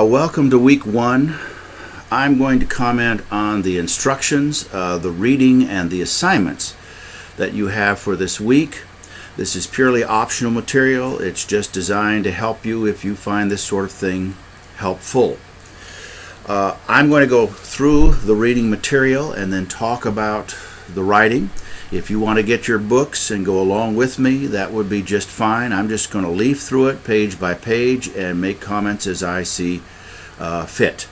Welcome to week 1. I'm going to comment on the instructions, the reading, and the assignments that you have for this week. This is purely optional material. It's just designed to help you if you find this sort of thing helpful. I'm going to go through the reading material and then talk about the writing. If you want to get your books and go along with me, that would be just fine. I'm just going to leaf through it page by page and make comments as I see fit.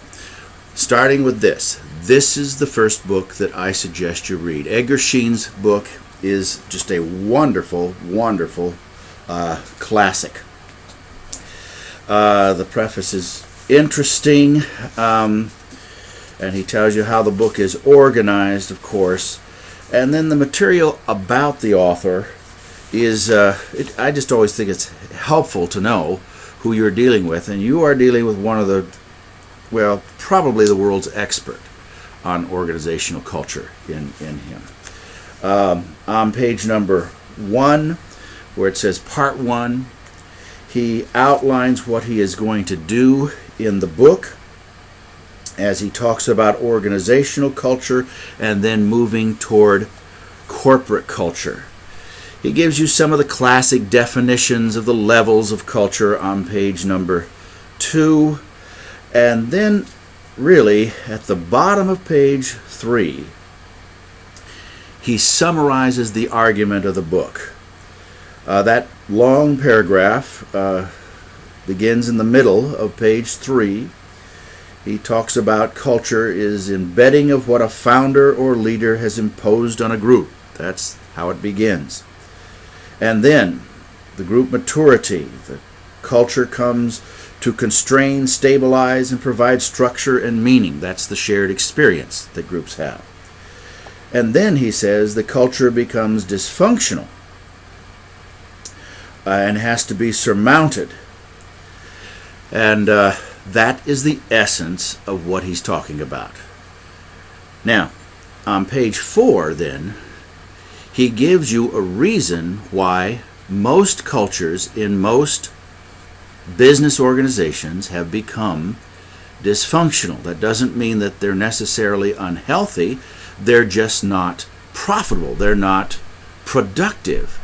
Starting with this. This is the first book that I suggest you read. Edgar Sheen's book is just a wonderful, wonderful classic. The preface is interesting, and he tells you how the book is organized, of course. And then the material about the author is, I just always think it's helpful to know who you're dealing with. And you are dealing with one of the, well, probably the world's expert on organizational culture in him. On page number 1, where it says Part 1, he outlines what he is going to do in the book as he talks about organizational culture and then moving toward corporate culture. He gives you some of the classic definitions of the levels of culture on page number 2. And then, really, at the bottom of page 3, he summarizes the argument of the book. That long paragraph begins in the middle of page 3. He talks about culture is embedding of what a founder or leader has imposed on a group. That's how it begins. And then the group maturity. The culture comes to constrain, stabilize, and provide structure and meaning. That's the shared experience that groups have. And then he says the culture becomes dysfunctional and has to be surmounted. And that is the essence of what he's talking about. Now, on page 4, then, he gives you a reason why most cultures in most business organizations have become dysfunctional. That doesn't mean that they're necessarily unhealthy. They're just not profitable. They're not productive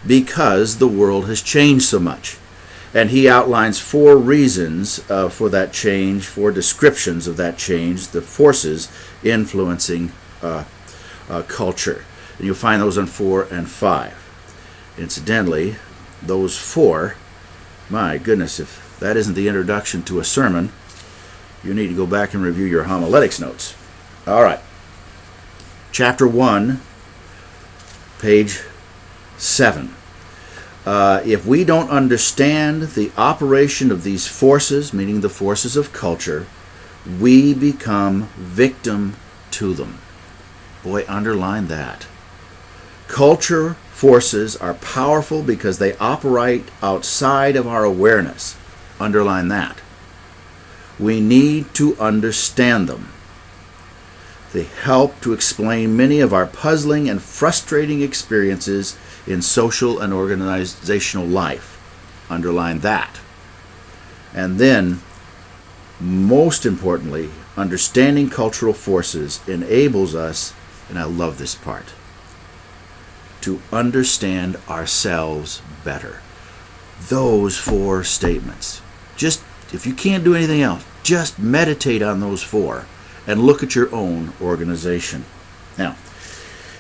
because the world has changed so much. And he outlines 4 reasons for that change, 4 descriptions of that change, the forces influencing culture. And you'll find those on 4 and 5. Incidentally, those 4, my goodness, if that isn't the introduction to a sermon, you need to go back and review your homiletics notes. All right. Chapter 1, page 7. If we don't understand the operation of these forces, meaning the forces of culture, we become victim to them. Boy, underline that. Culture forces are powerful because they operate outside of our awareness. Underline that. We need to understand them. They help to explain many of our puzzling and frustrating experiences in social and organizational life. Underline that. And then, most importantly, understanding cultural forces enables us, and I love this part, to understand ourselves better. Those 4 statements. Just, if you can't do anything else, just meditate on those 4 and look at your own organization. Now,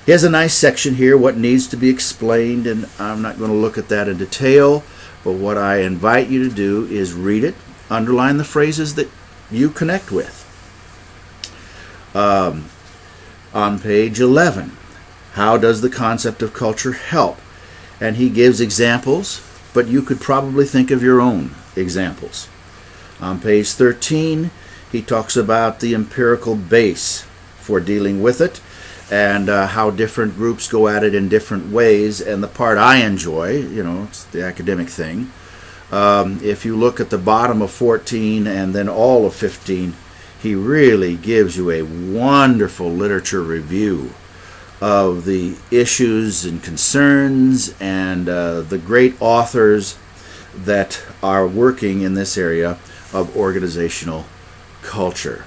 he has a nice section here, what needs to be explained, and I'm not going to look at that in detail, but what I invite you to do is read it, underline the phrases that you connect with. On page 11, how does the concept of culture help? And he gives examples, but you could probably think of your own examples. On page 13, he talks about the empirical base for dealing with it, and how different groups go at it in different ways. And the part I enjoy, it's the academic thing. If you look at the bottom of 14 and then all of 15, he really gives you a wonderful literature review of the issues and concerns and the great authors that are working in this area of organizational culture.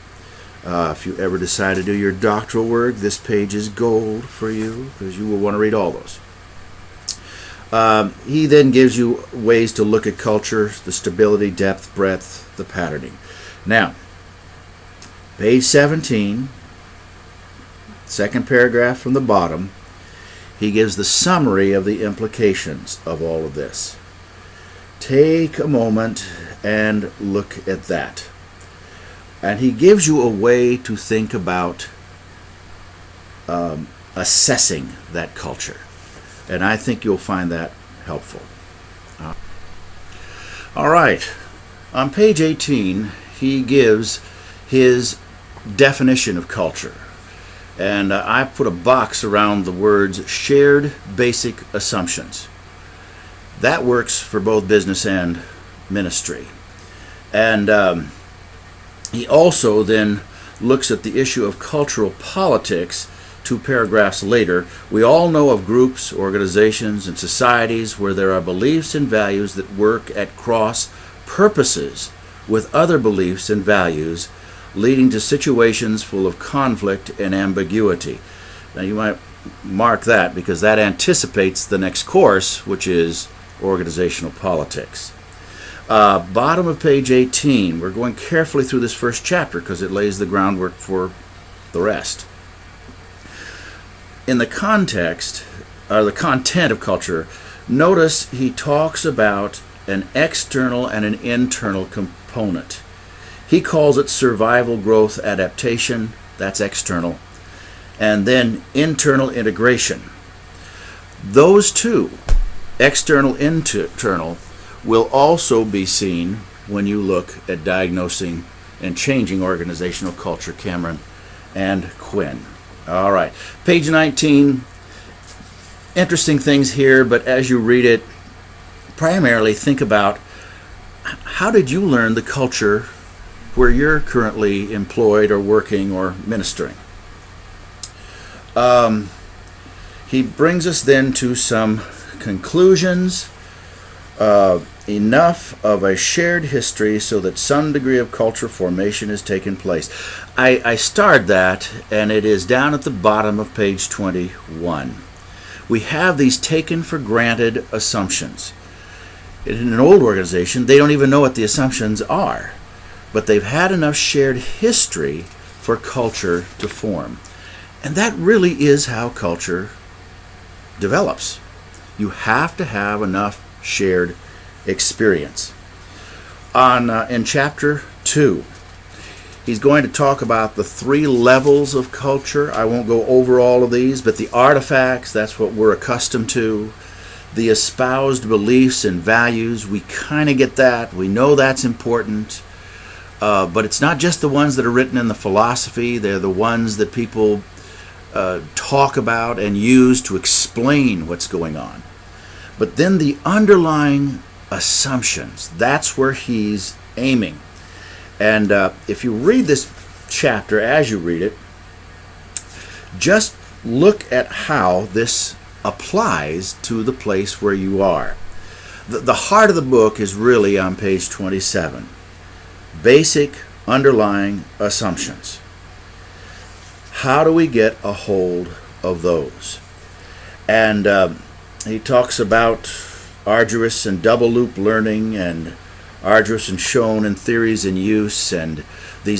If you ever decide to do your doctoral work, this page is gold for you, because you will want to read all those. He then gives you ways to look at culture, the stability, depth, breadth, the patterning. Now, page 17, second paragraph from the bottom, he gives the summary of the implications of all of this. Take a moment and look at that. And he gives you a way to think about assessing that culture. And I think you'll find that helpful. All right. On page 18, he gives his definition of culture. And I put a box around the words shared basic assumptions. That works for both business and ministry. And he also then looks at the issue of cultural politics 2 paragraphs later. We all know of groups, organizations, and societies where there are beliefs and values that work at cross purposes with other beliefs and values, leading to situations full of conflict and ambiguity. Now you might mark that, because that anticipates the next course, which is organizational politics. Bottom of page 18, we're going carefully through this first chapter because it lays the groundwork for the rest. In the context, or the content of culture, notice he talks about an external and an internal component. He calls it survival, growth, adaptation, that's external, and then internal integration. Those two, external, internal, will also be seen when you look at diagnosing and changing organizational culture, Cameron and Quinn. All right, page 19, interesting things here, but as you read it, primarily think about how did you learn the culture where you're currently employed or working or ministering. He brings us then to some conclusions. Enough of a shared history so that some degree of culture formation has taken place. I starred that, and it is down at the bottom of page 21. We have these taken for granted assumptions. In an old organization, they don't even know what the assumptions are, but they've had enough shared history for culture to form. And that really is how culture develops. You have to have enough shared experience. In chapter 2, he's going to talk about the 3 levels of culture. I won't go over all of these, but the artifacts, that's what we're accustomed to. The espoused beliefs and values, we kind of get that. We know that's important. But it's not just the ones that are written in the philosophy. They're the ones that people talk about and use to explain what's going on. But then the underlying assumptions, that's where he's aiming. And if you read this chapter, as you read it, just look at how this applies to the place where you are. The heart of the book is really on page 27. Basic underlying assumptions. How do we get a hold of those? And he talks about arduous and double loop learning, and arduous and shown, and theories in use, and these